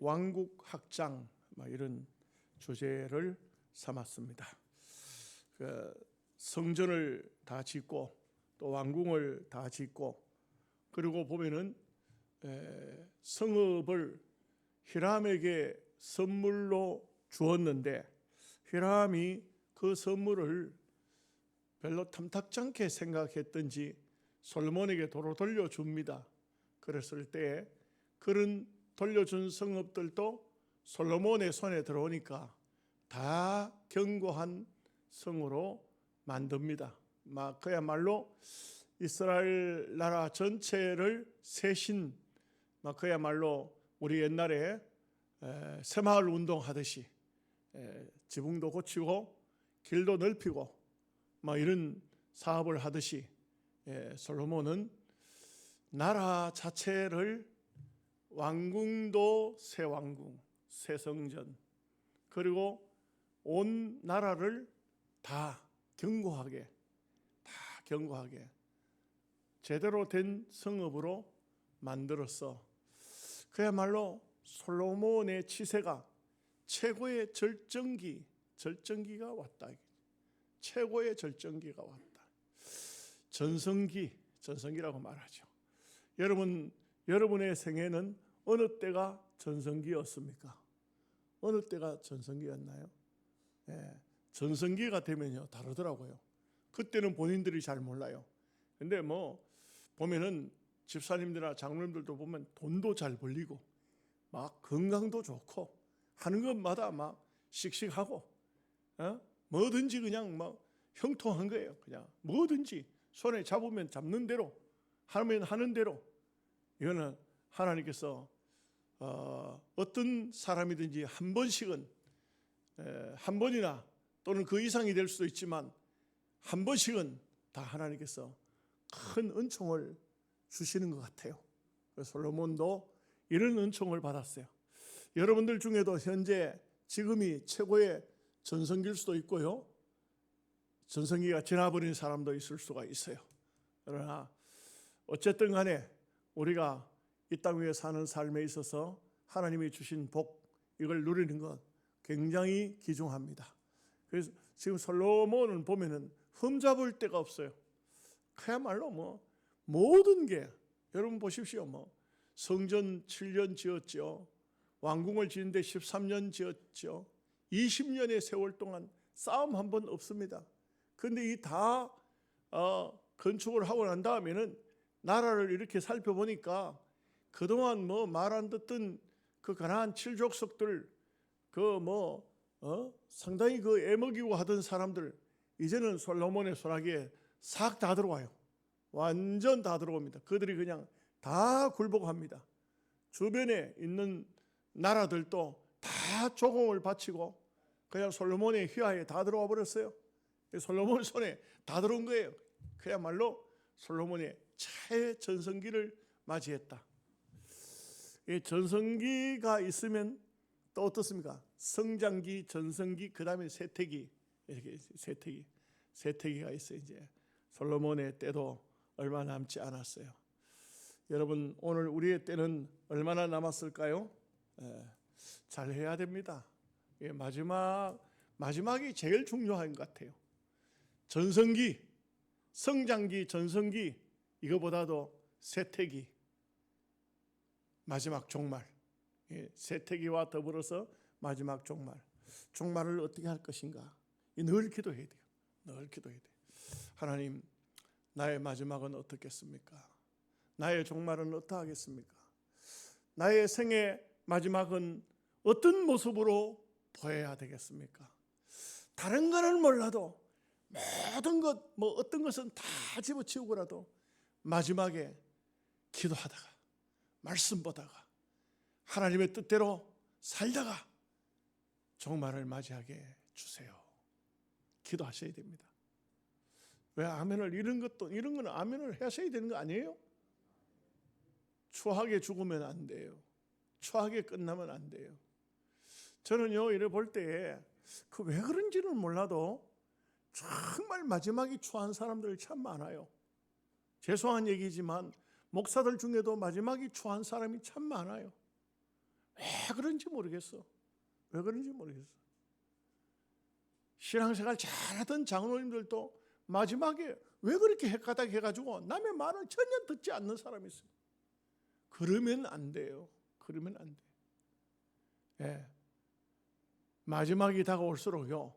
왕국 확장 이런 주제를 삼았습니다. 성전을 다 짓고 또 왕궁을 다 짓고 그리고 보면은 성읍을 히람에게 선물로 주었는데 히람이 그 선물을 별로 탐탁지 않게 생각했던지 솔로몬에게 도로 돌려줍니다. 그랬을 때 그런 돌려준 성읍들도 솔로몬의 손에 들어오니까 다 견고한 성으로 만듭니다. 그야말로 이스라엘 나라 전체를 세신 그야말로 우리 옛날에 새마을 운동하듯이 지붕도 고치고 길도 넓히고 이런 사업을 하듯이 솔로몬은 나라 자체를 왕궁도 새 왕궁, 새 성전 그리고 온 나라를 다 견고하게 제대로 된 성읍으로 만들어서 그야말로 솔로몬의 치세가 최고의 절정기가 왔다. 최고의 절정기가 왔다. 전성기라고 말하죠. 여러분의 생애는 어느 때가 전성기였습니까? 어느 때가 전성기였나요? 전성기가 되면요 다르더라고요. 그때는 본인들이 잘 몰라요. 근데 보면은 집사님들이나 장로님들도 보면 돈도 잘 벌리고 건강도 좋고 하는 것마다 씩씩하고 뭐든지 그냥 형통한 거예요. 그냥 뭐든지 손에 잡으면 잡는 대로 하면 하는 대로. 이거는 하나님께서 어떤 사람이든지 한 번씩은 한 번이나 또는 그 이상이 될 수도 있지만 한 번씩은 다 하나님께서 큰 은총을 주시는 것 같아요. 솔로몬도 이런 은총을 받았어요. 여러분들 중에도 현재 지금이 최고의 전성기일 수도 있고요. 전성기가 지나버린 사람도 있을 수가 있어요. 그러나 어쨌든 간에 우리가 이 땅 위에 사는 삶에 있어서 하나님이 주신 복 이걸 누리는 것 굉장히 귀중합니다. 그래서 지금 솔로몬은 보면은 흠잡을 데가 없어요. 그야말로 모든 게 여러분 보십시오. 성전 7년 지었죠. 왕궁을 지는데 13년 지었죠. 20년의 세월 동안 싸움 한 번 없습니다. 그런데 이 다 건축을 하고 난 다음에는 나라를 이렇게 살펴보니까 그동안 말 안 듣던 그 가나안 7족속들 상당히 애먹이고 하던 사람들 이제는 솔로몬의 손아귀에 싹 다 들어와요. 완전 다 들어옵니다. 그들이 그냥 다 굴복합니다. 주변에 있는 나라들도 다 조공을 바치고 그냥 솔로몬의 휘하에 다 들어와 버렸어요. 솔로몬 손에 다 들어온 거예요. 그야말로 솔로몬의 최전성기를 맞이했다. 이 전성기가 있으면 또 어떻습니까? 성장기, 전성기, 그 다음에 쇠퇴기 이렇게 쇠퇴기가 있어요. 이제 솔로몬의 때도 얼마 남지 않았어요. 여러분 오늘 우리의 때는 얼마나 남았을까요? 잘 해야 됩니다. 마지막이 제일 중요한 것 같아요. 전성기, 성장기, 전성기 이거보다도 쇠퇴기, 마지막 종말. 쇠퇴기와 더불어서 마지막 종말. 종말을 어떻게 할 것인가? 늘 기도해야 돼요. 늘 기도해야 돼요. 하나님, 나의 마지막은 어떻겠습니까? 나의 종말은 어떠하겠습니까? 나의 생의 마지막은 어떤 모습으로 보여야 되겠습니까? 다른 거는 몰라도 모든 것, 어떤 것은 다 집어치우고라도 마지막에 기도하다가 말씀 보다가 하나님의 뜻대로 살다가 종말을 맞이하게 주세요. 기도하셔야 됩니다. 왜 아멘을 이런 거는 아멘을 하셔야 되는 거 아니에요? 추하게 죽으면 안 돼요. 추하게 끝나면 안 돼요. 저는요 이래 볼 때에 왜 그런지는 몰라도 정말 마지막이 추한 사람들 참 많아요. 죄송한 얘기지만 목사들 중에도 마지막이 추한 사람이 참 많아요. 왜 그런지 모르겠어. 왜 그런지 모르겠어. 신앙생활 잘하던 장로님들도 마지막에 왜 그렇게 헷가닥 해가지고 남의 말을 전혀 듣지 않는 사람이 있어요. 그러면 안 돼요. 그러면 안 돼. 예. 마지막이 다가올수록요,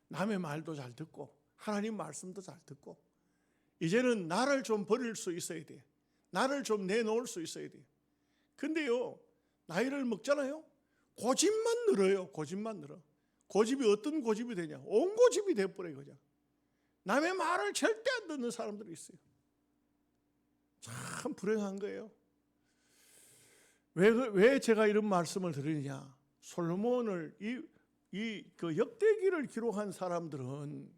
남의 말도 잘 듣고 하나님 말씀도 잘 듣고 이제는 나를 좀 버릴 수 있어야 돼. 나를 좀 내놓을 수 있어야 돼. 근데요, 나이를 먹잖아요. 고집만 늘어요. 고집만 늘어. 고집이 어떤 고집이 되냐? 온 고집이 돼버려요. 그냥. 남의 말을 절대 안 듣는 사람들이 있어요. 참 불행한 거예요. 왜 제가 이런 말씀을 드리느냐? 솔로몬을 그 역대기를 기록한 사람들은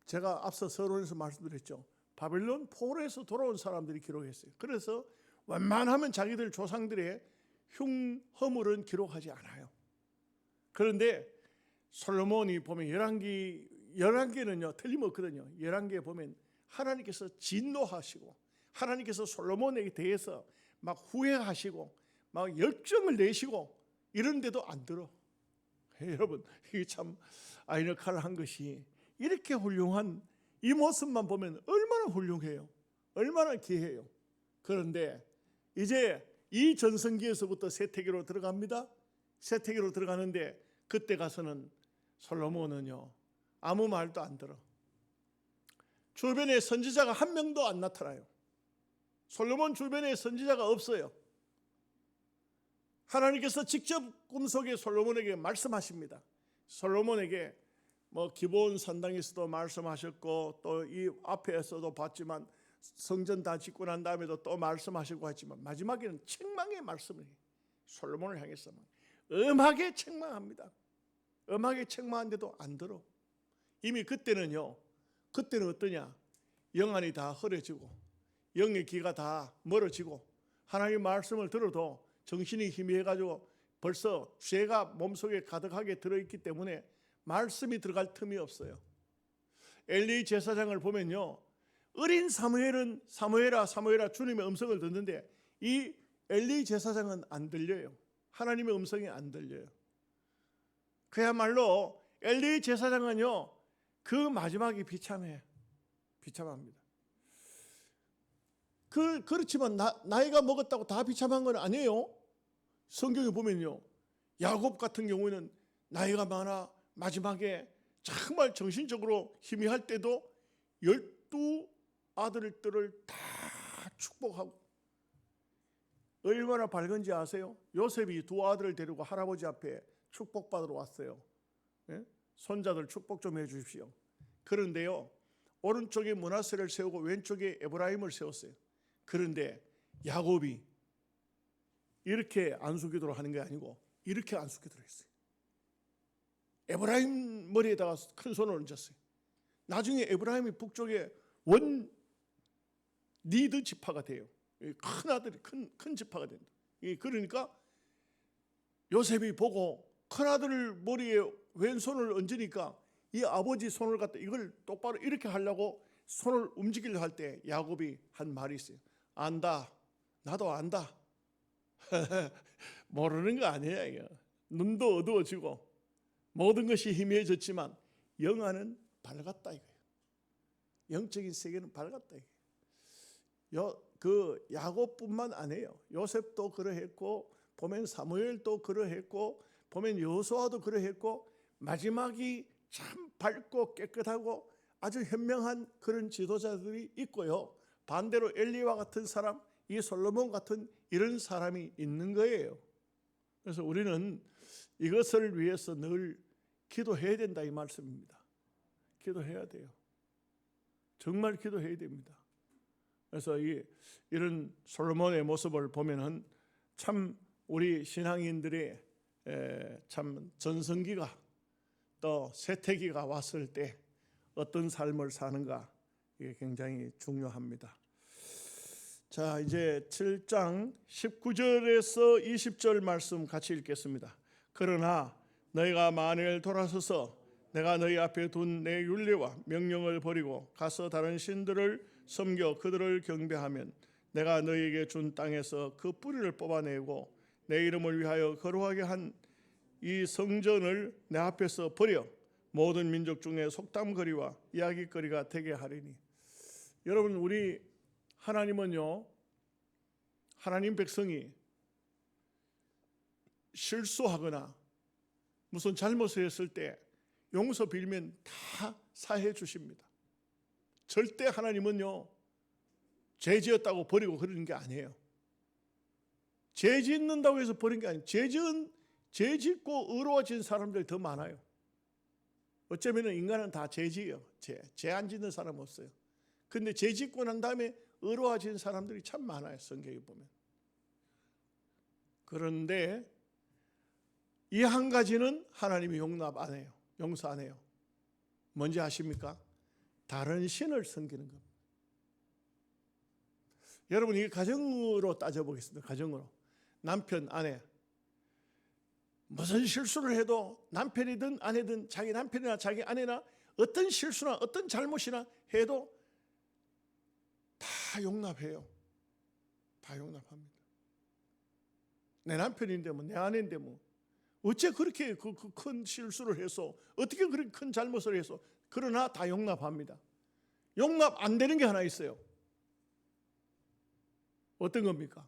제가 앞서 서론에서 말씀드렸죠. 바벨론 포로에서 돌아온 사람들이 기록했어요. 그래서 웬만하면 자기들 조상들의 흉허물은 기록하지 않아요. 그런데 솔로몬이 보면 11개는요 틀림없거든요. 11개에 보면 하나님께서 진노하시고 하나님께서 솔로몬에게 대해서 막 후회하시고 막 열정을 내시고 이런데도 안 들어. 여러분, 이게 참 아이러칼한 것이 이렇게 훌륭한 이 모습만 보면 얼마나 훌륭해요. 얼마나 귀해요. 그런데 이제 이 전성기에서부터 세태기로 들어갑니다. 세태기로 들어가는데 그때 가서는 솔로몬은요 아무 말도 안 들어. 주변에 선지자가 한 명도 안 나타나요. 솔로몬 주변에 선지자가 없어요. 하나님께서 직접 꿈속에 솔로몬에게 말씀하십니다. 솔로몬에게 뭐 기브온 산당에서도 말씀하셨고 또 이 앞에서도 봤지만 성전 다 짓고 난 다음에도 또 말씀하시고 했지만 마지막에는 책망의 말씀을 해요. 솔로몬을 향해서 엄하게 책망합니다. 엄하게 책망하는데도 안 들어. 이미 그때는 어떠냐? 영안이 다 흐려지고 영의 귀가 다 멀어지고 하나님의 말씀을 들어도 정신이 희미해가지고 벌써 죄가 몸속에 가득하게 들어있기 때문에 말씀이 들어갈 틈이 없어요. 엘리 제사장을 보면요, 어린 사무엘아 주님의 음성을 듣는데 이 엘리 제사장은 안 들려요. 하나님의 음성이 안 들려요. 그야말로 엘리 제사장은요 그 마지막이 비참합니다. 그렇지만 나이가 먹었다고 다 비참한 건 아니에요. 성경에 보면요, 야곱 같은 경우에는 나이가 많아 마지막에 정말 정신적으로 희미할 때도 12 아들들을 다 축복하고 얼마나 밝은지 아세요? 요셉이 2 아들을 데리고 할아버지 앞에 축복받으러 왔어요. 예? 손자들 축복 좀 해주십시오. 그런데요, 오른쪽에 므낫세를 세우고 왼쪽에 에브라임을 세웠어요. 그런데 야곱이 이렇게 안수기도를 하는 게 아니고 이렇게 안수기도를 했어요. 에브라임 머리에다가 큰 손을 얹었어요. 나중에 에브라임이 북쪽에 원 리드 지파가 돼요. 큰 아들이 큰 지파가 된다. 그러니까 요셉이 보고 큰 아들 머리에 왼손을 얹으니까 이 아버지 손을 갖다 이걸 똑바로 이렇게 하려고 손을 움직이려 할 때 야곱이 한 말이 있어요. 안다. 나도 안다. 모르는 거 아니야. 이거. 눈도 어두워지고 모든 것이 희미해졌지만 영안은 밝았다 이거예요. 영적인 세계는 밝았다 이거예요. 그 야곱뿐만 아니에요. 요셉도 그러했고 보면 사무엘도 그러했고 보면 여호수아도 그러했고 마지막이 참 밝고 깨끗하고 아주 현명한 그런 지도자들이 있고요. 반대로 엘리와 같은 사람, 이 솔로몬 같은 이런 사람이 있는 거예요. 그래서 우리는 이것을 위해서 늘 기도해야 된다 이 말씀입니다. 기도해야 돼요. 정말 기도해야 됩니다. 그래서 이런 솔로몬의 모습을 보면은 참 우리 신앙인들의 참 전성기가 또 쇠퇴기가 왔을 때 어떤 삶을 사는가 이게 굉장히 중요합니다. 자, 이제 7장 19절에서 20절 말씀 같이 읽겠습니다. 그러나 너희가 만일 돌아서서 내가 너희 앞에 둔 내 율례와 명령을 버리고 가서 다른 신들을 섬겨 그들을 경배하면 내가 너희에게 준 땅에서 그 뿌리를 뽑아내고 내 이름을 위하여 거룩하게 한 이 성전을 내 앞에서 버려 모든 민족 중에 속담거리와 이야기거리가 되게 하리니. 여러분, 우리 하나님은요, 하나님 백성이 실수하거나 무슨 잘못을 했을 때 용서 빌면 다 사해 주십니다. 절대 하나님은요, 죄 지었다고 버리고 그러는 게 아니에요. 죄 짓는다고 해서 버린 게 아니에요. 죄 짓고 의로워진 사람들이 더 많아요. 어쩌면 인간은 다 죄 지어요. 죄 안 짓는 사람 없어요. 근데 죄 짓고 난 다음에 의로워진 사람들이 참 많아요. 성경에 보면. 그런데 이 한 가지는 하나님이 용납 안 해요. 용서 안 해요. 뭔지 아십니까? 다른 신을 섬기는 겁니다. 여러분, 이 가정으로 따져보겠습니다. 가정으로. 남편, 아내. 무슨 실수를 해도 남편이든 아내든 자기 남편이나 자기 아내나 어떤 실수나 어떤 잘못이나 해도 다 용납해요. 다 용납합니다. 내 남편인데 뭐 내 아내인데 뭐 어째 그렇게 큰 실수를 해서 어떻게 그렇게 큰 잘못을 해서 그러나 다 용납합니다. 용납 안 되는 게 하나 있어요. 어떤 겁니까?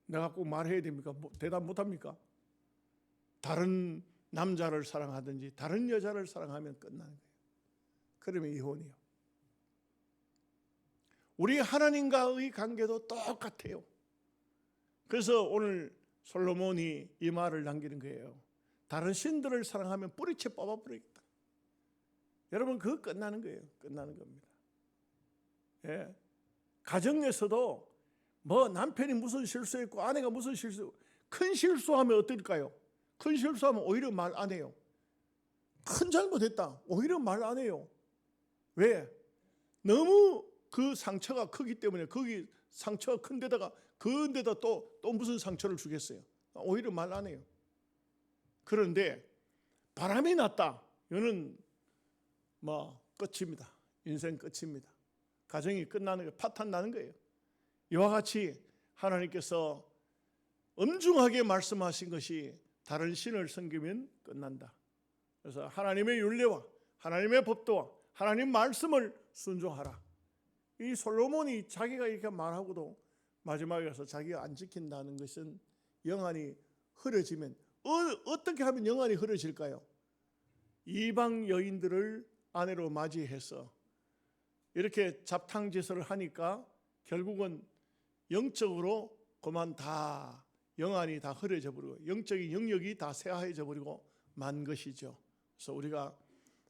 내가 꼭 말해야 됩니까? 대답 못합니까? 다른 남자를 사랑하든지 다른 여자를 사랑하면 끝나는 거예요. 그러면 이혼이요. 우리 하나님과의 관계도 똑같아요. 그래서 오늘 솔로몬이 이 말을 남기는 거예요. 다른 신들을 사랑하면 뿌리채 뽑아버리겠다. 여러분, 그거 끝나는 거예요. 끝나는 겁니다. 예. 가정에서도 뭐 남편이 무슨 실수했고 아내가 무슨 큰 실수하면 어떨까요? 큰 실수하면 오히려 말 안 해요. 큰 잘못했다. 오히려 말 안 해요. 왜? 너무 그 상처가 크기 때문에 거기 상처가 큰 데다가 그데다 또 무슨 상처를 주겠어요. 오히려 말 안 해요. 그런데 바람이 났다. 이거는 뭐 끝입니다. 인생 끝입니다. 가정이 끝나는 거예요. 파탄 나는 거예요. 이와 같이 하나님께서 엄중하게 말씀하신 것이 다른 신을 섬기면 끝난다. 그래서 하나님의 율례와 하나님의 법도와 하나님 말씀을 순종하라. 이 솔로몬이 자기가 이렇게 말하고도 마지막에 가서 자기가 안 지킨다는 것은 영안이 흐려지면 어떻게 하면 영안이 흐려질까요? 이방 여인들을 아내로 맞이해서 이렇게 잡탕짓을 하니까 결국은 영적으로 그만 다 영안이 다 흐려져 버리고 영적인 영역이 다 쇠하여져 버리고 만 것이죠. 그래서 우리가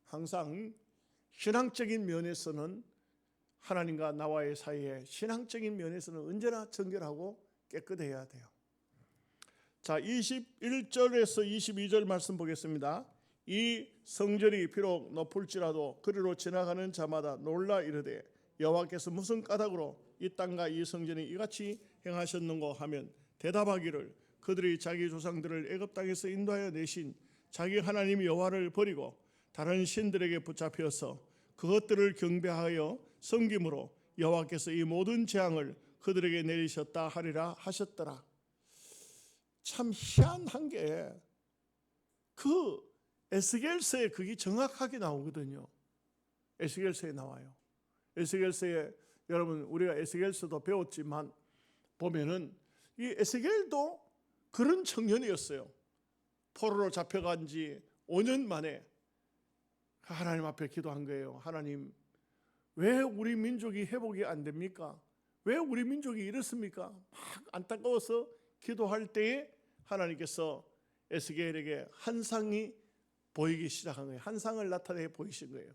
항상 신앙적인 면에서는 하나님과 나와의 사이에 신앙적인 면에서는 언제나 정결하고 깨끗해야 돼요. 자, 21절에서 22절 말씀 보겠습니다. 이 성전이 비록 높을지라도 그리로 지나가는 자마다 놀라 이르되 여호와께서 무슨 까닭으로 이 땅과 이 성전이 이같이 행하셨는고 하면 대답하기를 그들이 자기 조상들을 애굽 땅에서 인도하여 내신 자기 하나님 여호와를 버리고 다른 신들에게 붙잡혀서 그것들을 경배하여 섬김으로 여호와께서 이 모든 재앙을 그들에게 내리셨다 하리라 하셨더라. 참 희한한 게 그 에스겔서에 그게 정확하게 나오거든요. 에스겔서에 나와요. 에스겔서에 여러분 우리가 에스겔서도 배웠지만 보면은 이 에스겔도 그런 청년이었어요. 포로로 잡혀간 지 5년 만에 하나님 앞에 기도한 거예요. 하나님, 왜 우리 민족이 회복이 안 됩니까? 왜 우리 민족이 이렇습니까? 막 안타까워서 기도할 때에 하나님께서 에스겔에게 환상이 보이기 시작한 거예요. 환상을 나타내 보이신 거예요.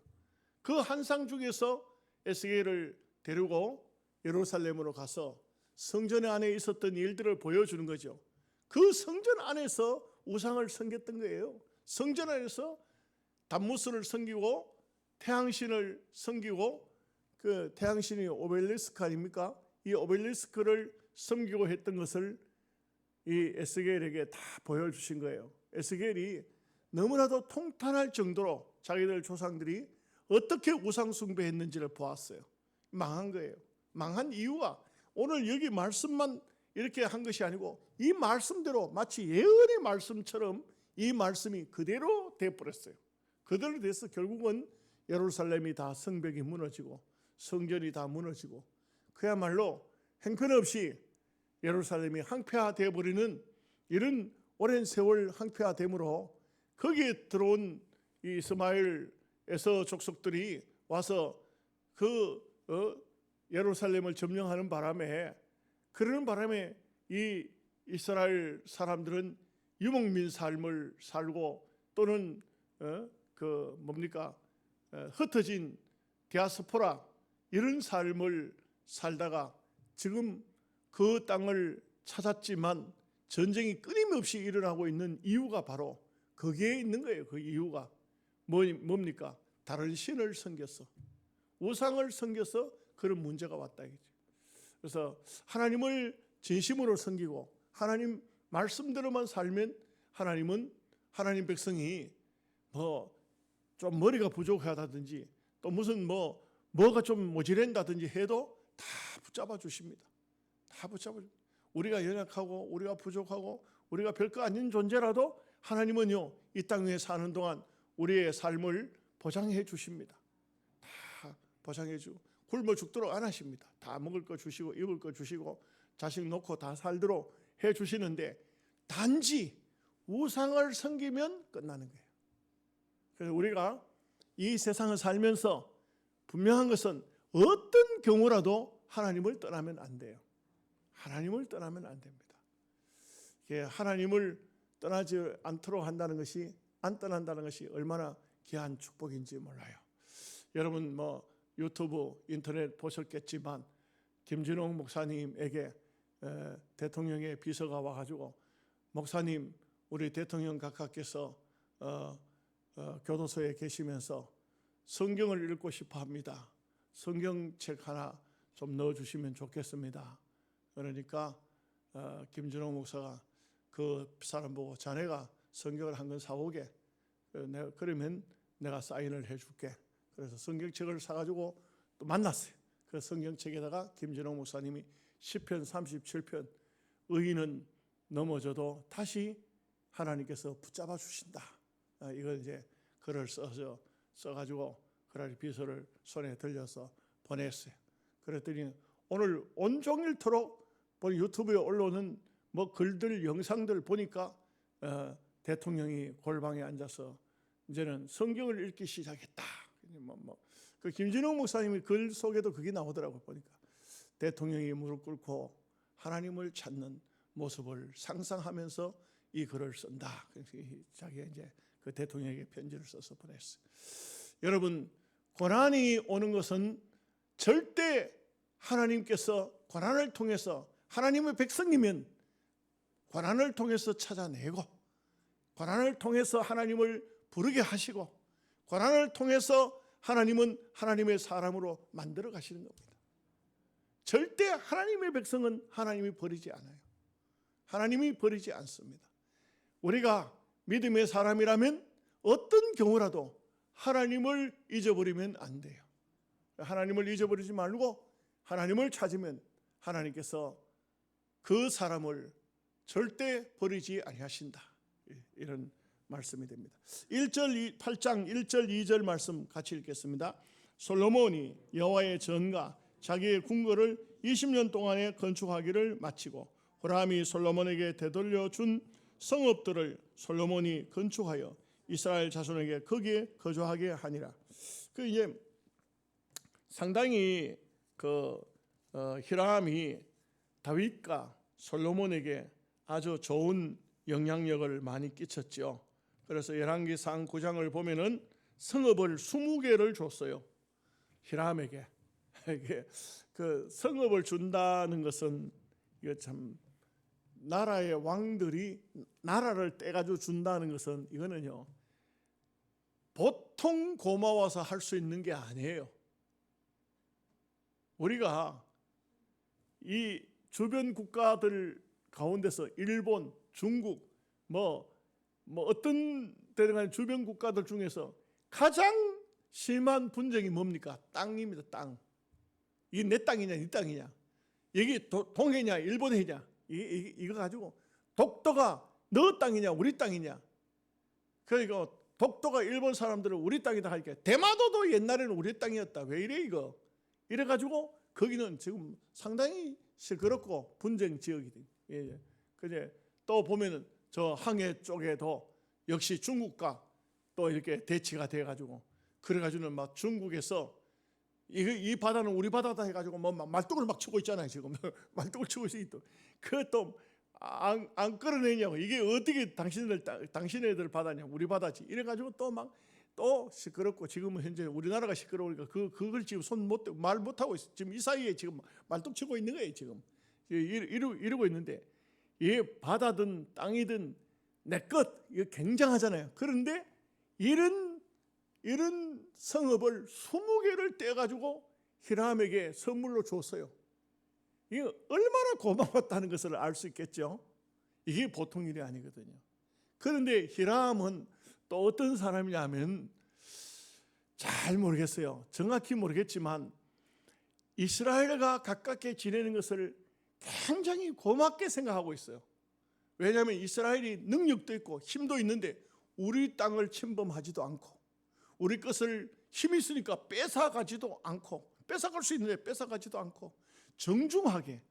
그 환상 중에서 에스겔을 데리고 예루살렘으로 가서 성전 안에 있었던 일들을 보여주는 거죠. 그 성전 안에서 우상을 섬겼던 거예요. 성전 안에서 담무스를 섬기고 태양신을 섬기고 그 태양신이 오벨리스크 아닙니까? 이 오벨리스크를 섬기고 했던 것을 이 에스겔에게 다 보여주신 거예요. 에스겔이 너무나도 통탄할 정도로 자기들 조상들이 어떻게 우상 숭배했는지를 보았어요. 망한 거예요. 망한 이유가 오늘 여기 말씀만 이렇게 한 것이 아니고 이 말씀대로 마치 예언의 말씀처럼 이 말씀이 그대로 돼버렸어요. 그대로 돼서 결국은 예루살렘이 다 성벽이 무너지고 성전이 다 무너지고 그야말로 형편없이 예루살렘이 황폐화되어 버리는 이런 오랜 세월 황폐화됨으로 거기에 들어온 이 이스마엘에서 족속들이 와서 예루살렘을 점령하는 바람에 그러는 바람에 이 이스라엘 사람들은 유목민 삶을 살고 또는 흩어진 디아스포라 이런 삶을 살다가 지금 그 땅을 찾았지만 전쟁이 끊임없이 일어나고 있는 이유가 바로 거기에 있는 거예요. 그 이유가 뭡니까? 다른 신을 섬겼어. 우상을 섬겨서 그런 문제가 왔다 이거죠. 그래서 하나님을 진심으로 섬기고 하나님 말씀대로만 살면 하나님 백성이 좀 머리가 부족하다든지 또 무슨 뭐가 좀 모자란다든지 해도 다 붙잡아 주십니다. 다 붙잡아 줍니다. 우리가 연약하고 우리가 부족하고 우리가 별거 아닌 존재라도 하나님은요 이 땅 위에 사는 동안 우리의 삶을 보장해 주십니다. 다 보장해 주고 굶어 죽도록 안 하십니다. 다 먹을 거 주시고 입을 거 주시고 자식 놓고 다 살도록 해 주시는데 단지 우상을 섬기면 끝나는 거예요. 그래서 우리가 이 세상을 살면서 분명한 것은 어떤 경우라도 하나님을 떠나면 안 돼요. 하나님을 떠나면 안 됩니다. 하나님을 떠나지 않도록 한다는 것이 안 떠난다는 것이 얼마나 귀한 축복인지 몰라요. 여러분 유튜브 인터넷 보셨겠지만 김진홍 목사님에게 대통령의 비서가 와가지고 목사님 우리 대통령 각하께서 교도소에 계시면서 성경을 읽고 싶어 합니다. 성경책 하나 좀 넣어주시면 좋겠습니다. 그러니까 김진홍 목사가 그 사람 보고 자네가 성경을 한 권 사오게 그러면 내가 사인을 해줄게. 그래서 성경책을 사가지고 또 만났어요. 그 성경책에다가 김진홍 목사님이 시편 37편 의인은 넘어져도 다시 하나님께서 붙잡아 주신다. 이걸 이제 글을 써가지고 그날 비서를 손에 들려서 보냈어요. 그랬더니 오늘 온종일토록 유튜브에 올라오는 글들 영상들 보니까 대통령이 골방에 앉아서 이제는 성경을 읽기 시작했다. 그 김진홍 목사님이 글 속에도 그게 나오더라고요. 보니까 대통령이 무릎 꿇고 하나님을 찾는 모습을 상상하면서 이 글을 쓴다. 자기가 이제 그 대통령에게 편지를 써서 보냈어요. 여러분 고난이 오는 것은 절대 하나님께서 고난을 통해서 하나님의 백성이면 고난을 통해서 찾아내고 고난을 통해서 하나님을 부르게 하시고 고난을 통해서 하나님은 하나님의 사람으로 만들어 가시는 겁니다. 절대 하나님의 백성은 하나님이 버리지 않아요. 하나님이 버리지 않습니다. 우리가 믿음의 사람이라면 어떤 경우라도 하나님을 잊어버리면 안 돼요. 하나님을 잊어버리지 말고 하나님을 찾으면 하나님께서 그 사람을 절대 버리지 아니하신다. 이런 말씀이 됩니다. 8장 1절 2절 말씀 같이 읽겠습니다. 솔로몬이 여호와의 전과 자기의 궁궐을 20년 동안에 건축하기를 마치고 호람이 솔로몬에게 되돌려 준 성읍들을 솔로몬이 건축하여 이스라엘 자손에게 거기에 거주하게 하니라. 이제 상당히 히람이 다윗과 솔로몬에게 아주 좋은 영향력을 많이 끼쳤죠. 그래서 열왕기상 9장을 보면은 성읍을 20개를 줬어요. 히람에게. 그 성읍을 준다는 것은 이거 참 나라의 왕들이 나라를 떼가지고 준다는 것은 이거는요 보통 고마워서 할 수 있는 게 아니에요. 우리가 이 주변 국가들 가운데서 일본, 중국, 어떤 데는 주변 국가들 중에서 가장 심한 분쟁이 뭡니까? 땅입니다. 땅. 이게 내 땅이냐, 네 땅이냐? 여기 동해냐, 일본해냐? 이거 가지고 독도가 너 땅이냐 우리 땅이냐. 그러니까 독도가 일본 사람들은 우리 땅이다 하니까 대마도도 옛날에는 우리 땅이었다. 왜 이래 이거. 이래가지고 거기는 지금 상당히 시끄럽고 분쟁 지역이 돼. 예. 근데 또 보면은 저 항해 쪽에도 역시 중국과 또 이렇게 대치가 돼가지고 그래가지고는 막 중국에서 이 바다는 우리 바다다 해가지고 뭐 말뚝을 막 치고 있잖아요 지금. 말뚝을 치고 있어. 그것도 안 끌어내냐고. 이게 어떻게 당신네들 바다냐 우리 바다지. 이래가지고 또 시끄럽고 지금은 현재 우리나라가 시끄러우니까 그걸 지금 말 못하고 있어. 지금 이 사이에 지금 말뚝 치고 있는 거예요 지금. 이러고 있는데 이 바다든 땅이든 내 것 이거 굉장하잖아요. 그런데 이런 성읍을 20개를 떼가지고 히람에게 선물로 줬어요. 이게 얼마나 고마웠다는 것을 알 수 있겠죠. 이게 보통 일이 아니거든요. 그런데 히람은 또 어떤 사람이냐면 잘 모르겠어요. 정확히 모르겠지만 이스라엘과 가깝게 지내는 것을 굉장히 고맙게 생각하고 있어요. 왜냐하면 이스라엘이 능력도 있고 힘도 있는데 우리 땅을 침범하지도 않고 우리 것을 힘이 있으니까 뺏어가지도 않고 뺏어갈 수 있는데 뺏어가지도 않고 정중하게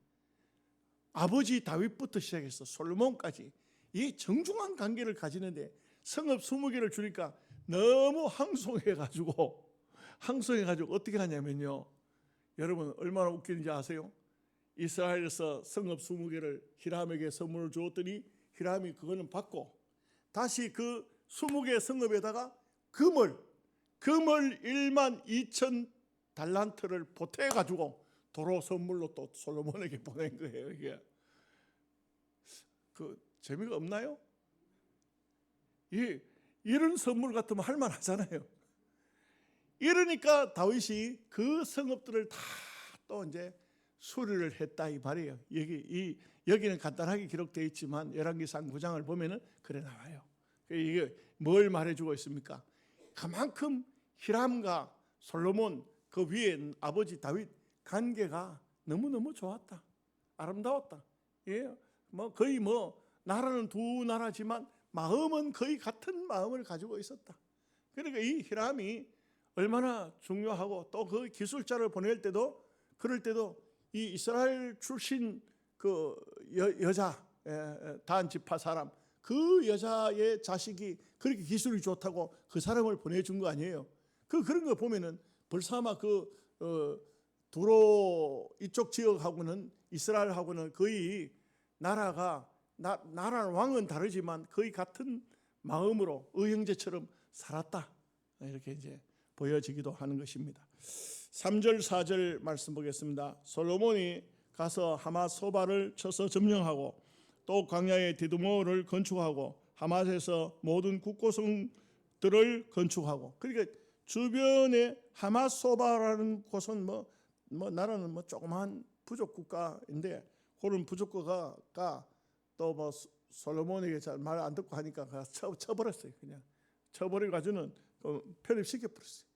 아버지 다윗부터 시작해서 솔로몬까지 이 정중한 관계를 가지는데 성읍 20개를 주니까 너무 항송해가지고 어떻게 하냐면요. 여러분 얼마나 웃기는지 아세요? 이스라엘에서 성읍 20개를 히람에게 선물을 주었더니 히람이 그거는 받고 다시 그 20개 성읍에다가 금을 12,000 달란트를 보태가지고 도로 선물로 또 솔로몬에게 보낸 거예요. 이게 재미가 없나요? 이런 선물 같으면 할 만하잖아요. 이러니까 다윗이 그 성읍들을 다 또 이제 수리를 했다 이 말이에요. 여기는 간단하게 기록되어 있지만 열왕기상 9장을 보면은 그래 나와요. 이게 뭘 말해주고 있습니까? 그만큼 히람과 솔로몬 그 위에 아버지 다윗 관계가 너무너무 좋았다. 아름다웠다. 예, 거의 나라는 두 나라지만 마음은 거의 같은 마음을 가지고 있었다. 그러니까 이 히람이 얼마나 중요하고 또 그 기술자를 보낼 때도 그럴 때도 이 이스라엘 출신 그 여자 단 지파 사람 그 여자의 자식이 그렇게 기술이 좋다고 그 사람을 보내준 거 아니에요. 그런 거 보면은 벌써 아마 두로 이쪽 지역하고는 이스라엘하고는 거의 나라는 왕은 다르지만 거의 같은 마음으로 의형제처럼 살았다. 이렇게 이제 보여지기도 하는 것입니다. 3절 4절 말씀 보겠습니다. 솔로몬이 가서 하맛 소바를 쳐서 점령하고 또 광야의 디드모를 건축하고 하맛에서 모든 국고성들을 건축하고 그러니까 주변에 하맛 소바라는 곳은 나라는 조그마한 부족 국가인데 그런 부족 국가가 또 솔로몬에게 잘 말 안 듣고 하니까 쳐버렸어요. 그냥 쳐버려 가지고는 편입시켜 버렸어요.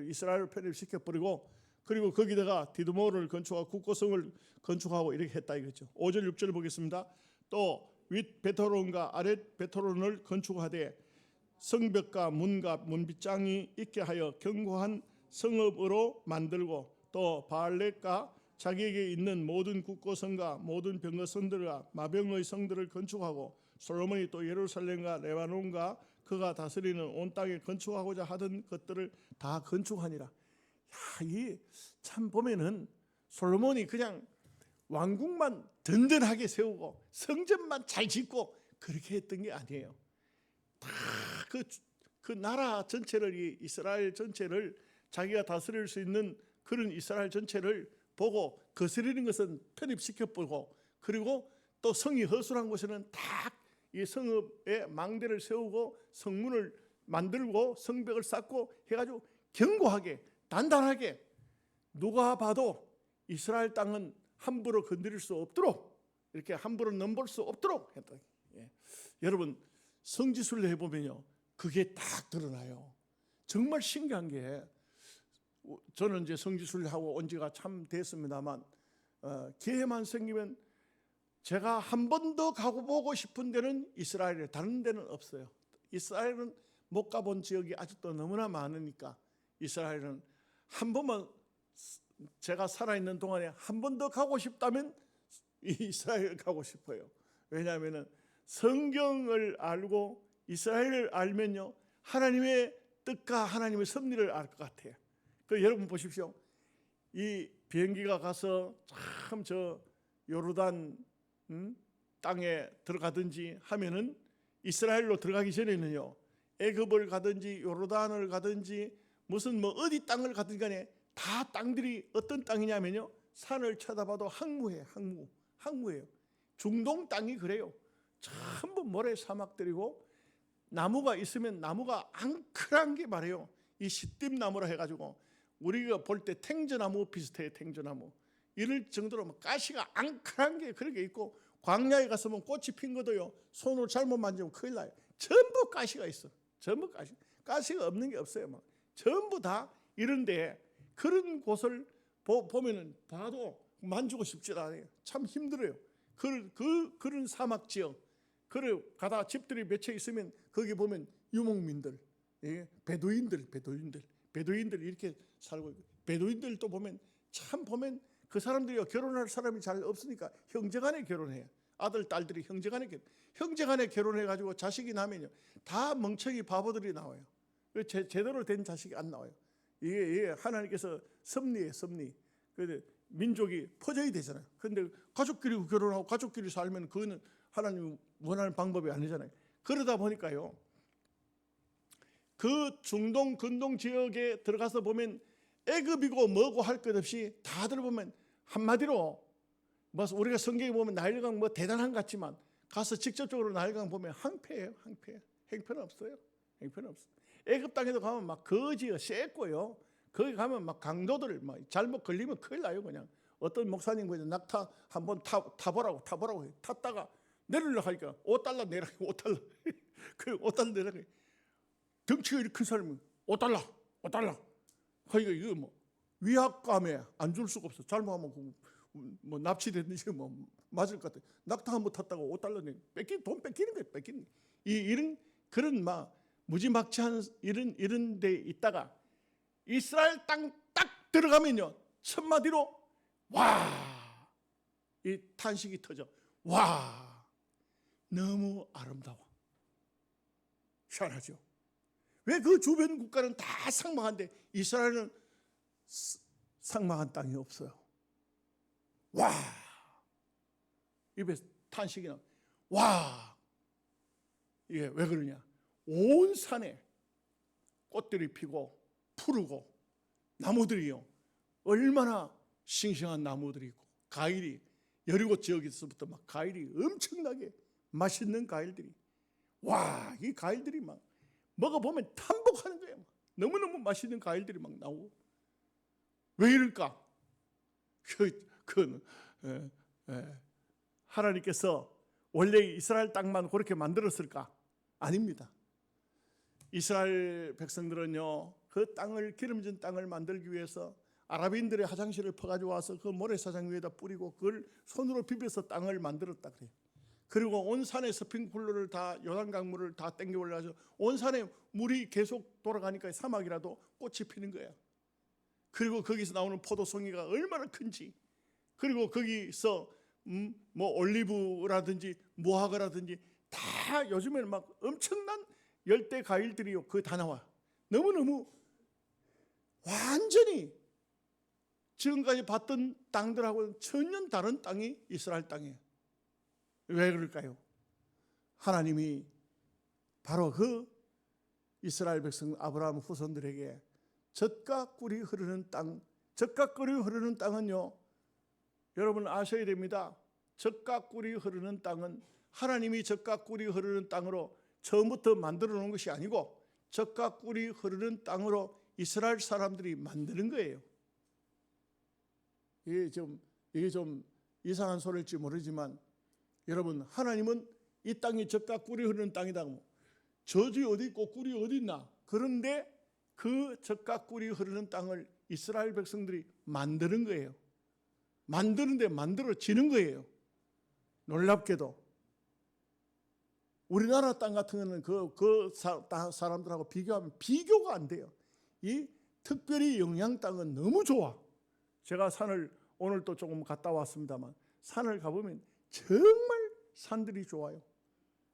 이스라엘을 편입시켜버리고 그리고 거기다가 디드모를 건축하고 국고성을 건축하고 이렇게 했다 이거죠. 5절 6절 보겠습니다. 또 윗 베토론과 아랫 베토론을 건축하되 성벽과 문과 문빗장이 있게 하여 견고한 성읍으로 만들고 또 바알렛과 자기에게 있는 모든 국고성과 모든 병거성들과 마병의 성들을 건축하고 솔로몬이 또 예루살렘과 레바논과 그가 다스리는 온 땅에 건축하고자 하던 것들을 다 건축하니라. 이 참 보면은 솔로몬이 그냥 왕궁만 든든하게 세우고 성전만 잘 짓고 그렇게 했던 게 아니에요. 다 그 나라 전체를 이스라엘 전체를 자기가 다스릴 수 있는 그런 이스라엘 전체를 보고 거스리는 것은 편입시켜보고 그리고 또 성이 허술한 곳에는 다 이 성읍에 망대를 세우고 성문을 만들고 성벽을 쌓고 해가지고 견고하게 단단하게 누가 봐도 이스라엘 땅은 함부로 건드릴 수 없도록 이렇게 함부로 넘볼 수 없도록 했다. 예. 여러분 성지순례 해보면요 그게 딱 드러나요. 정말 신기한 게 저는 이제 성지순례하고 온 지가 참 됐습니다만 기회만 생기면 제가 한 번 더 가보고 싶은 데는 이스라엘이에요. 다른 데는 없어요. 이스라엘은 못 가본 지역이 아직도 너무나 많으니까 이스라엘은 한 번만 제가 살아있는 동안에 한 번 더 가고 싶다면 이스라엘 가고 싶어요. 왜냐하면 성경을 알고 이스라엘을 알면요 하나님의 뜻과 하나님의 섭리를 알 것 같아요. 그 여러분 보십시오. 이 비행기가 가서 참 저 요르단 땅에 들어가든지 하면은 이스라엘로 들어가기 전에는요 애굽을 가든지 요르단을 가든지 무슨 뭐 어디 땅을 가든지 간에 다 땅들이 어떤 땅이냐면요 산을 쳐다봐도 항무예요. 중동 땅이 그래요. 전부 모래 사막들이고 나무가 있으면 나무가 앙클한 게 말이에요. 이 시띠나무라 해가지고 우리가 볼 때 탱저나무 비슷해요. 탱저나무 이럴 정도로 가시가 앙클한 게 그런 게 있고 광야에 가서 뭐 꽃이 핀 것도요 손으로 잘못 만지면 큰일 나요. 전부 가시가 있어. 전부 가시가 없는 게 없어요. 막 전부 다 이런데 그런 곳을 보면은 봐도 만지고 싶지 않아요. 참 힘들어요. 그런 사막 지역, 그래 가다 집들이 몇 채 있으면 거기 보면 유목민들, 베두인들 이렇게 살고 있고, 베두인들도 보면 참 보면 그 사람들이 결혼할 사람이 잘 없으니까 형제간에 결혼해요. 아들 딸들이 형제간에 결혼해가지고 자식이 나면요 다 멍청이 바보들이 나와요. 제대로 된 자식이 안 나와요. 이게 하나님께서 섭리예요, 섭리. 그런데 민족이 퍼져야 되잖아요. 그런데 가족끼리 결혼하고 가족끼리 살면 그거는 하나님이 원하는 방법이 아니잖아요. 그러다 보니까요, 그 중동 근동 지역에 들어가서 보면 애굽이고 뭐고 할 것 없이 다들 보면 한마디로 뭐 우리가 성경에 보면 나일강 뭐 대단한 것 같지만 가서 직접적으로 나일강 보면 항폐예요. 행편은 없어요. 애굽 땅에도 가면 막 거지가 쎄고요. 거기 가면 막 강도들 막 잘못 걸리면 큰일 나요. 그냥 어떤 목사님 그냥 낙타 한번 타보라고 탔다가 내리려고 하니까 $5 내라고 $5 그 $5 내라고 덩치가 이렇게 큰 사람은 $5 그러니까 이거 뭐 위압감에 안 줄 수가 없어. 잘못하면 뭐 납치됐는지 뭐 맞을 것 같아. 낙타 한번 탔다고 $5 내 돈 뺏기는 거예요. 이런 그런 막 무지막지한 이런 데 있다가 이스라엘 땅 딱 들어가면요 첫마디로 와! 이 탄식이 터져. 와! 너무 아름다워. 희한하죠. 왜 그 주변 국가는 다 상망한데 이스라엘은 상망한 땅이 없어요. 와! 입에 탄식이 나. 와! 이게 왜 그러냐? 온 산에 꽃들이 피고 푸르고 나무들이요 얼마나 싱싱한 나무들이 있고 과일이 여리고 지역에서부터 막 과일이 엄청나게 맛있는 과일들이 와, 이 과일들이 막 먹어보면 탐복하는 거예요. 너무너무 맛있는 과일들이 막 나오고 왜 이럴까? 하나님께서 원래 이스라엘 땅만 그렇게 만들었을까? 아닙니다. 이스라엘 백성들은요 그 땅을 기름진 땅을 만들기 위해서 아랍인들의 화장실을 퍼가지고 와서 그 모래사장 위에다 뿌리고 그걸 손으로 비벼서 땅을 만들었다 그래요. 그리고 온 산에 스프링클러를 다 요단강물을 다 땡겨 올려서 온 산에 물이 계속 돌아가니까 사막이라도 꽃이 피는 거야. 그리고 거기서 나오는 포도송이가 얼마나 큰지, 그리고 거기서 뭐 올리브라든지 무화과라든지 다 요즘에는 막 엄청난 열대 과일들이요 그거 다 나와. 너무너무 완전히 지금까지 봤던 땅들하고는 전혀 다른 땅이 이스라엘 땅이에요. 왜 그럴까요? 하나님이 바로 그 이스라엘 백성 아브라함 후손들에게 젖과 꿀이 흐르는 땅, 젖과 꿀이 흐르는 땅은요 여러분 아셔야 됩니다. 젖과 꿀이 흐르는 땅은 하나님이 젖과 꿀이 흐르는 땅으로 처음부터 만들어 놓은 것이 아니고 젖과 꿀이 흐르는 땅으로 이스라엘 사람들이 만드는 거예요. 이게 좀 이상한 소리일지 모르지만 여러분 하나님은 이 땅이 젖과 꿀이 흐르는 땅이다. 젖이 어디 있고 꿀이 어디 있나? 그런데 그 젖과 꿀이 흐르는 땅을 이스라엘 백성들이 만드는 거예요. 만드는데 만들어지는 거예요. 놀랍게도 우리나라 땅 같은 경우는 그 사람들하고 비교하면 비교가 안 돼요. 이 특별히 영양 땅은 너무 좋아. 제가 산을 오늘 또 조금 갔다 왔습니다만 산을 가보면 정말 산들이 좋아요.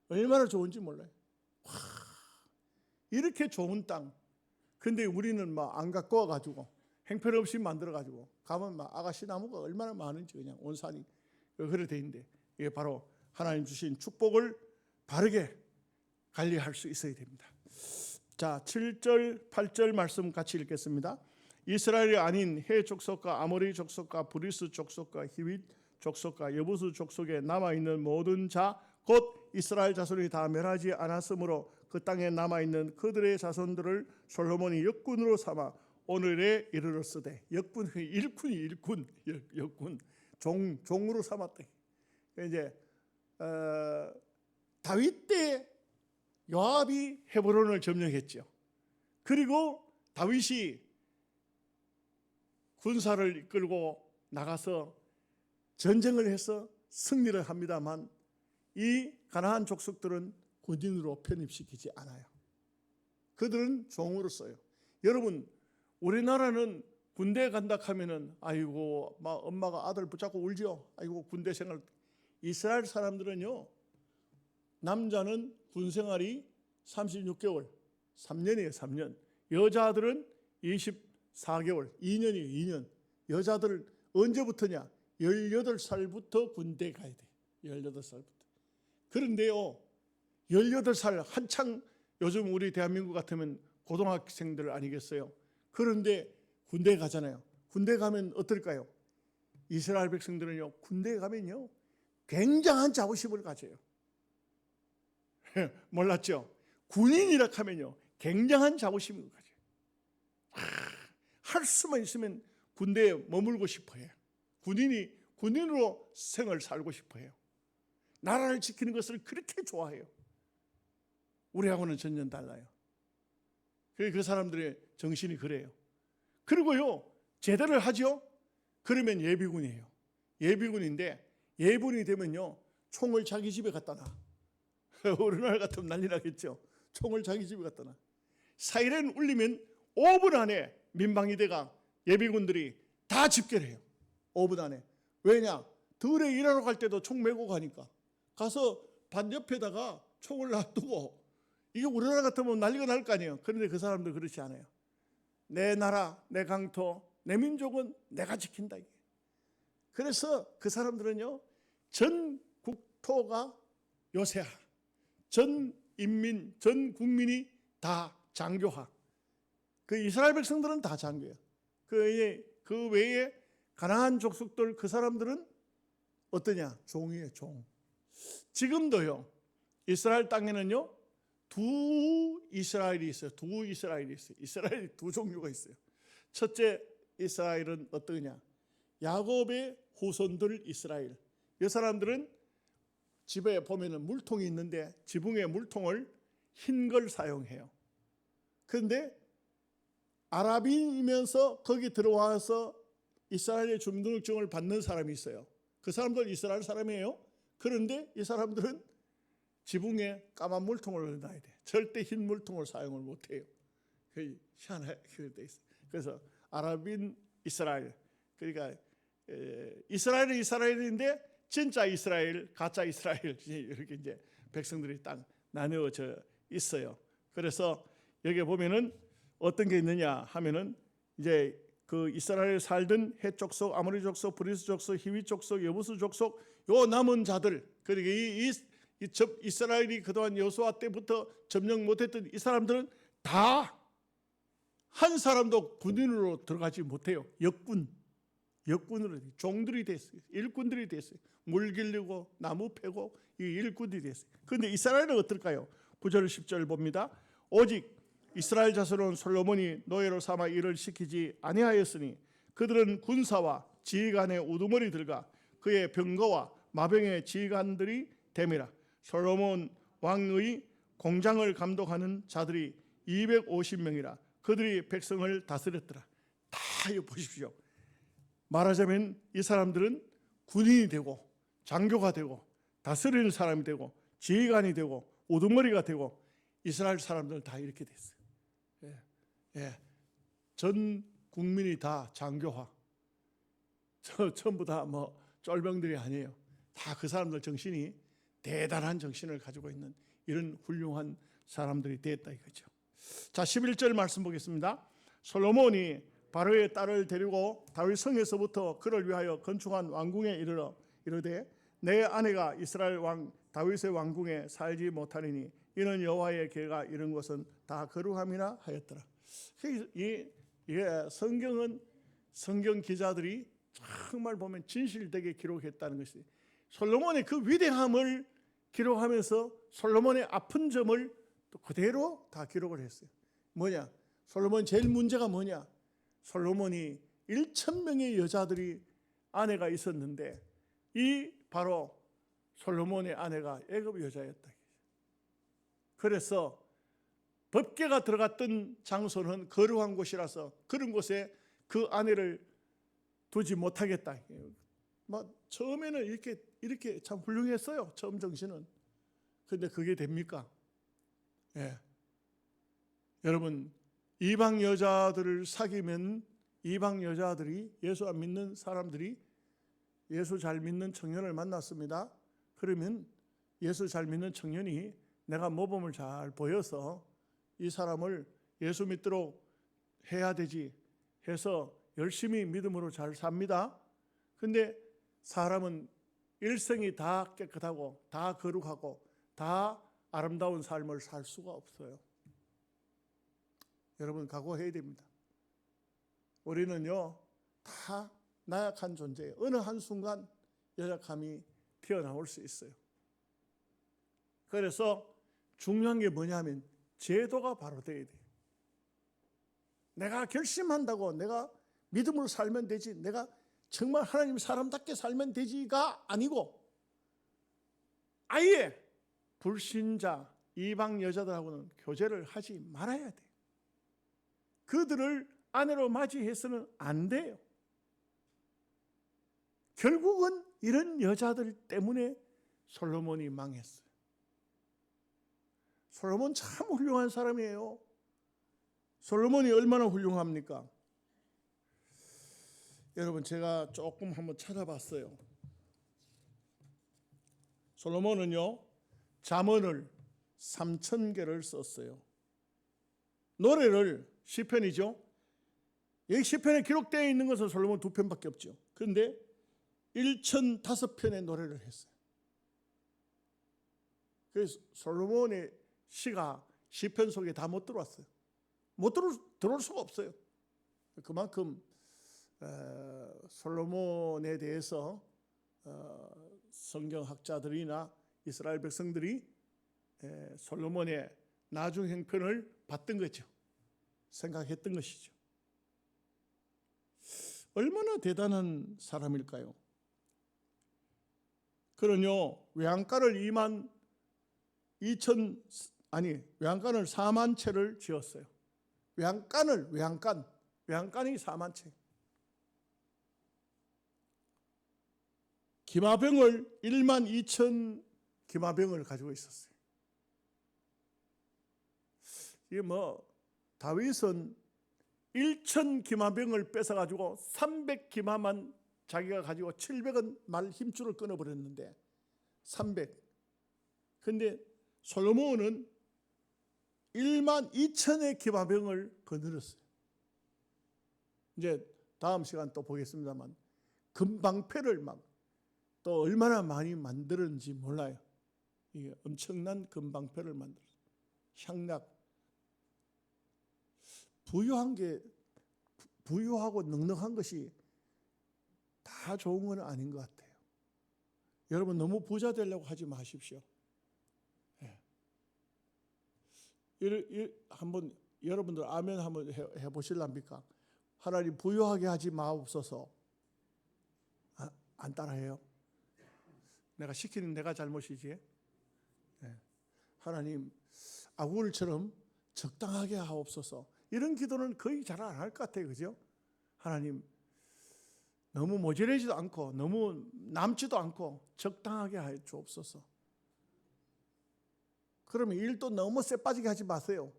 얼마나 좋은지 몰라요. 와, 이렇게 좋은 땅. 근데 우리는 막 안 갖고 와가지고 형편없이 만들어가지고 가면 막 아가씨 나무가 얼마나 많은지 그냥 온 산이 그래 돼 있는데 이게 바로 하나님 주신 축복을 바르게 관리할 수 있어야 됩니다. 자, 7절 8절 말씀 같이 읽겠습니다. 이스라엘이 아닌 해 족속과 아모리 족속과 브리스 족속과 히윗 족속과 여부스 족속에 남아있는 모든 자 곧 이스라엘 자손이 다 멸하지 않았으므로 그 땅에 남아있는 그들의 자손들을 솔로몬이 역군으로 삼아 오늘에 이르렀으되 역군 역군 종으로 삼았대. 이제 다윗 때 요압이 헤브론을 점령했죠. 그리고 다윗이 군사를 이끌고 나가서 전쟁을 해서 승리를 합니다만 이 가나안 족속들은 군인으로 편입시키지 않아요. 그들은 종으로 써요. 여러분, 우리나라는 군대 간다 하면은 아이고 막 엄마가 아들 붙잡고 울죠. 아이고 군대 생활. 이스라엘 사람들은요, 남자는 군 생활이 36개월, 3년이에요, 3년. 여자들은 24개월, 2년이에요, 2년. 여자들 언제부터냐? 18살부터 군대 가야 돼. 18살부터. 그런데요, 18살 한창 요즘 우리 대한민국 같으면 고등학생들 아니겠어요? 그런데 군대 가잖아요. 군대 가면 어떨까요? 이스라엘 백성들은요, 군대에 가면요, 굉장한 자부심을 가져요. 몰랐죠? 군인이라 하면요, 굉장한 자부심을 가져요. 할 수만 있으면 군대에 머물고 싶어해요. 군인으로 생을 살고 싶어해요. 나라를 지키는 것을 그렇게 좋아해요. 우리하고는 전혀 달라요. 그 사람들의 정신이 그래요. 그리고요, 제대를 하죠? 그러면 예비군이에요. 예비군인데 예비군이 되면요, 총을 자기 집에 갖다 놔. 우리나라 같으면 난리 나겠죠. 총을 자기 집에 갖다 놔. 사이렌 울리면 5분 안에 민방위대가 예비군들이 다 집결해요. 5분 안에. 왜냐? 들에 일하러 갈 때도 총 메고 가니까. 가서 반옆에다가 총을 놔두고, 이게 우리나라 같으면 난리가 날 거 아니에요. 그런데 그 사람들 그렇지 않아요. 내 나라, 내 강토, 내 민족은 내가 지킨다. 그래서 그 사람들은요, 전 국토가 요새하, 전 인민, 전 국민이 다 장교하. 그 이스라엘 백성들은 다 장교예요. 그 외에 가나안 족속들, 그 사람들은 어떠냐? 종이에요, 종. 지금도요, 이스라엘 땅에는요, 두 이스라엘이 있어요. 이스라엘이 두 종류가 있어요. 첫째 이스라엘은 어떠냐? 야곱의 후손들 이스라엘. 이 사람들은 집에 보면은 물통이 있는데 지붕에 물통을 흰 걸 사용해요. 그런데 아랍인이면서 거기 들어와서 이스라엘의 주민등록증을 받는 사람이 있어요. 그 사람들 이스라엘 사람이에요. 그런데 이 사람들은 지붕에 까만 물통을 놔야 돼. 절대 흰 물통을 사용을 못해요. 희한하게 돼 있어요. 그래서 아랍인 이스라엘, 그러니까 이스라엘은 이스라엘인데 진짜 이스라엘, 가짜 이스라엘, 이렇게 이제 백성들이 딱 나누어져 있어요. 그래서 여기 보면은 어떤 게 있느냐 하면은 이제 그 이스라엘에 살던 헷 족속, 아모리 족속, 브리스 족속, 히윗 족속, 여부스 족속, 요 남은 자들, 그러니까 이스라엘이 그동안 여호수아 때부터 점령 못했던 이 사람들은 다 한 사람도 군인으로 들어가지 못해요. 역군으로 종들이 됐어요. 일꾼들이 됐어요. 물 길르고 나무 패고 이 일꾼들이 됐어요. 그런데 이스라엘은 어떨까요? 9절 10절 봅니다. 오직 이스라엘 자손은 솔로몬이 노예로 삼아 일을 시키지 아니하였으니 그들은 군사와 지휘관의 우두머리들과 그의 병거와 마병의 지휘관들이 됨이라. 솔로몬 왕의 공장을 감독하는 자들이 250명이라. 그들이 백성을 다스렸더라. 다 이거 보십시오. 말하자면 이 사람들은 군인이 되고 장교가 되고 다스리는 사람이 되고 지휘관이 되고 우두머리가 되고 이스라엘 사람들은 다 이렇게 됐어요. 예. 전 국민이 다 장교화. 전부 다 뭐 쫄병들이 아니에요. 다 그 사람들 정신이 대단한 정신을 가지고 있는 이런 훌륭한 사람들이 됐다 이거죠. 자, 11절 말씀 보겠습니다. 솔로몬이 바로의 딸을 데리고 다윗 성에서부터 그를 위하여 건축한 왕궁에 이르러 이르되 내 아내가 이스라엘 왕 다윗의 왕궁에 살지 못하리니 이는 여호와의 계가 이른 곳은 다 거룩함이라 하였더라. 이 성경은 성경 기자들이 정말 보면 진실되게 기록했다는 것이 솔로몬의 그 위대함을 기록하면서 솔로몬의 아픈 점을 또 그대로 다 기록을 했어요. 뭐냐? 솔로몬 제일 문제가 뭐냐? 솔로몬이 1,000명의 여자들이 아내가 있었는데 이 바로 솔로몬의 아내가 애굽 여자였다. 그래서 법궤가 들어갔던 장소는 거룩한 곳이라서 그런 곳에 그 아내를 두지 못하겠다. 처음에는 이렇게 참 훌륭했어요. 처음 정신은. 그런데 그게 됩니까? 예. 여러분, 이방 여자들을 사귀면 이방 여자들이 예수 안 믿는 사람들이 예수 잘 믿는 청년을 만났습니다. 그러면 예수 잘 믿는 청년이 내가 모범을 잘 보여서 이 사람을 예수 믿도록 해야 되지 해서 열심히 믿음으로 잘 삽니다. 근데 사람은 일생이 다 깨끗하고 다 거룩하고 다 아름다운 삶을 살 수가 없어요. 여러분 각오해야 됩니다. 우리는요 다 나약한 존재예요. 어느 한순간 연약함이 튀어나올 수 있어요. 그래서 중요한 게 뭐냐면 제도가 바로 돼야 돼요. 내가 결심한다고 내가 믿음으로 살면 되지, 내가 정말 하나님 사람답게 살면 되지가 아니고 아예 불신자 이방 여자들하고는 교제를 하지 말아야 돼요. 그들을 아내로 맞이해서는 안 돼요. 결국은 이런 여자들 때문에 솔로몬이 망했어요. 솔로몬 참 훌륭한 사람이에요. 솔로몬이 얼마나 훌륭합니까? 여러분 제가 조금 한번 찾아봤어요. 솔로몬은요 잠언을 3,000개를 썼어요. 노래를 시편이죠. 여기 시편에 기록되어 있는 것은 솔로몬 2편밖에 없죠. 그런데 1,005편의 노래를 했어요. 그래서 솔로몬의 시가 시편 속에 다 못 들어왔어요. 들어올 수가 없어요. 그만큼 솔로몬에 대해서 성경학자들이나 이스라엘 백성들이 솔로몬의 나중 형편을 봤던 거죠. 생각했던 것이죠. 얼마나 대단한 사람일까요? 그러뇨 외양간을 외양간을 4만 채를 지었어요. 외양간이 4만 채. 기마병을 1만 2천 기마병을 가지고 있었어요. 이게 다윗은 1천 기마병을 뺏어가지고 300기마만 자기가 가지고 700은 말 힘줄을 끊어버렸는데 300. 근데 솔로몬은 1만 2천의 기마병을 거느렸어요. 이제 다음 시간 또 보겠습니다만 금방패를 또 얼마나 많이 만들었는지 몰라요. 이게 엄청난 금방패를 만들었어요. 향락. 부유하고 넉넉한 것이 다 좋은 건 아닌 것 같아요. 여러분 너무 부자 되려고 하지 마십시오. 한번 여러분들 아멘 한번 해보실랍니까? 하나님 부유하게 하지 마옵소서. 안 따라해요? 내가 시키는 내가 잘못이지. 하나님 아굴처럼 적당하게 하옵소서. 이런 기도는 거의 잘 안 할 것 같아요. 그죠? 하나님 너무 모자라지도 않고 너무 남지도 않고 적당하게 하여 주옵소서. 그러면 일도 너무 쎄 빠지게 하지 마세요.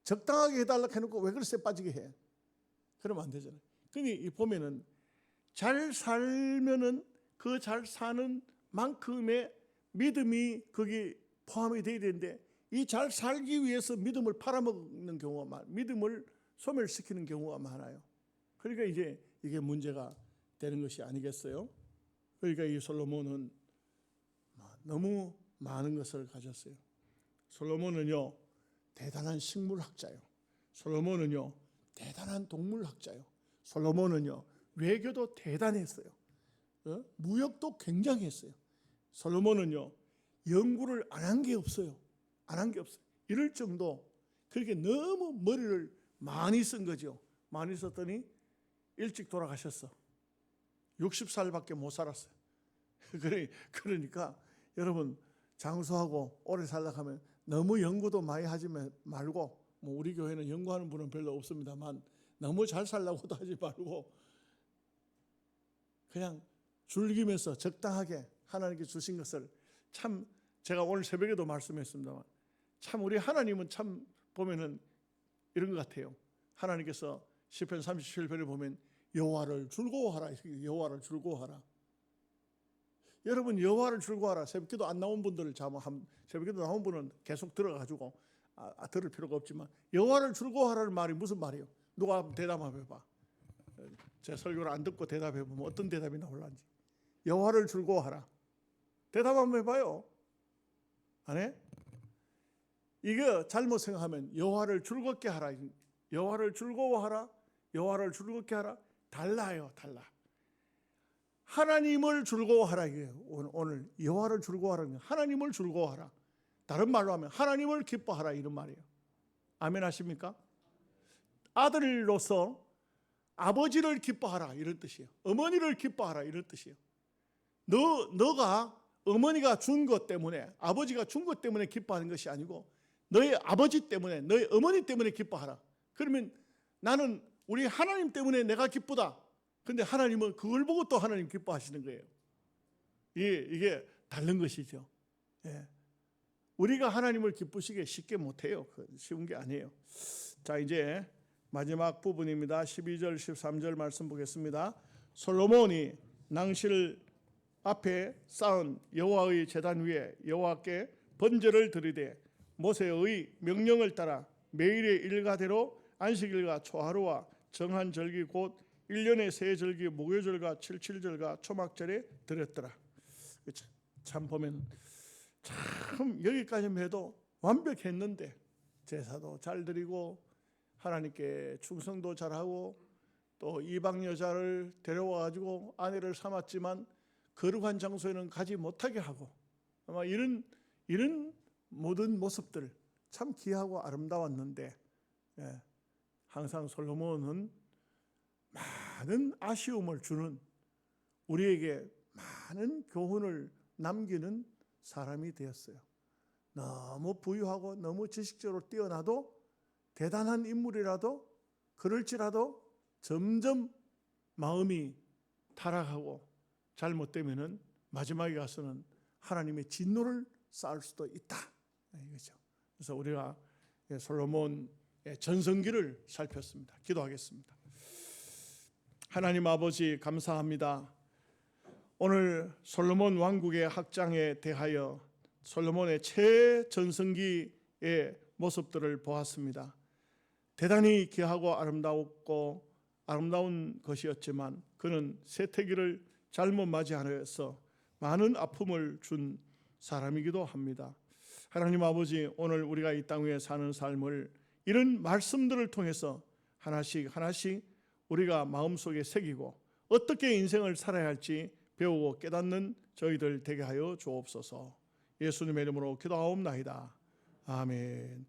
적당하게 해달라고 해놓고 왜 그렇게 쎄 빠지게 해? 그러면 안 되잖아요. 그러니 보면은 잘 살면은 그 잘 사는 만큼의 믿음이 거기 포함이 되어야 되는데, 이 잘 살기 위해서 믿음을 팔아먹는 경우가 많아요. 믿음을 소멸시키는 경우가 많아요. 그러니까 이제 이게 문제가 되는 것이 아니겠어요? 그러니까 이 솔로몬은 너무 많은 것을 가졌어요. 솔로몬은요 대단한 식물학자요. 솔로몬은요 대단한 동물학자요. 솔로몬은요 외교도 대단했어요. 무역도 굉장히 했어요. 솔로몬은요 연구를 안 한 게 없어요. 안 한 게 없어요. 이럴 정도 그렇게 너무 머리를 많이 쓴 거죠. 많이 썼더니 일찍 돌아가셨어. 60살밖에 못 살았어요. 그러니까 여러분 장수하고 오래 살려고 하면 너무 연구도 많이 하지 말고, 뭐 우리 교회는 연구하는 분은 별로 없습니다만 너무 잘 살려고도 하지 말고 그냥 즐기면서 적당하게 하나님께 주신 것을, 참 제가 오늘 새벽에도 말씀했습니다만 참 우리 하나님은 참 보면은 이런 것 같아요. 하나님께서 시편 37편을 보면 여호와를 즐거워하라. 여호와를 즐거워하라. 여러분 여호와를 즐거워하라. 새벽기도 안 나온 분들을 새벽기도 나온 분은 계속 들어가지고 들을 필요가 없지만 여호와를 즐거워하라는 말이 무슨 말이에요? 누가 한번 대답해 봐. 제 설교를 안 듣고 대답해 보면 어떤 대답이 나올란지. 여호와를 즐거워하라. 대답 한번 해봐요. 안 해? 이거 잘못 생각하면 여호와를 즐겁게 하라. 여호와를 즐거워하라. 여호와를 즐겁게 하라. 달라요. 달라. 하나님을 즐거워하라 이게요. 오늘 여호와를 즐거워하라는 게 하나님을 즐거워하라. 다른 말로 하면 하나님을 기뻐하라 이런 말이에요. 아멘 하십니까? 아들로서 아버지를 기뻐하라 이런 뜻이에요. 어머니를 기뻐하라 이런 뜻이에요. 너가 어머니가 준 것 때문에, 아버지가 준 것 때문에 기뻐하는 것이 아니고 너의 아버지 때문에, 너의 어머니 때문에 기뻐하라. 그러면 나는 우리 하나님 때문에 내가 기쁘다. 근데 하나님은 그걸 보고 또 하나님 기뻐하시는 거예요. 이게 다른 것이죠. 예. 우리가 하나님을 기쁘시게 쉽게 못해요. 쉬운 게 아니에요. 자, 이제 마지막 부분입니다. 12절 13절 말씀 보겠습니다. 솔로몬이 낭실 앞에 쌓은 여호와의 제단 위에 여호와께 번제를 드리되 모세의 명령을 따라 매일의 일과대로 안식일과 초하루와 정한 절기 곧 1년의 세 절기 목요절과 칠칠절과 초막절에 드렸더라. 참 보면 참 여기까지만 해도 완벽했는데 제사도 잘 드리고 하나님께 충성도 잘하고 또 이방 여자를 데려와 가지고 아내를 삼았지만 거룩한 장소에는 가지 못하게 하고, 아마 이런 모든 모습들 참 귀하고 아름다웠는데, 예, 항상 솔로몬은 많은 아쉬움을 주는, 우리에게 많은 교훈을 남기는 사람이 되었어요. 너무 부유하고 너무 지식적으로 뛰어나도 대단한 인물이라도 그럴지라도 점점 마음이 타락하고 잘못되면은 마지막에 가서는 하나님의 진노를 쌓을 수도 있다. 이거죠. 그래서 우리가 솔로몬의 전성기를 살폈습니다. 기도하겠습니다. 하나님 아버지 감사합니다. 오늘 솔로몬 왕국의 학장에 대하여 솔로몬의 최전성기의 모습들을 보았습니다. 대단히 귀하고 아름다운 것이었지만 그는 세태기를 잘못 맞이하여서 많은 아픔을 준 사람이기도 합니다. 하나님 아버지, 오늘 우리가 이 땅 위에 사는 삶을 이런 말씀들을 통해서 하나씩 우리가 마음속에 새기고 어떻게 인생을 살아야 할지 배우고 깨닫는 저희들 되게 하여 주옵소서. 예수님의 이름으로 기도하옵나이다. 아멘.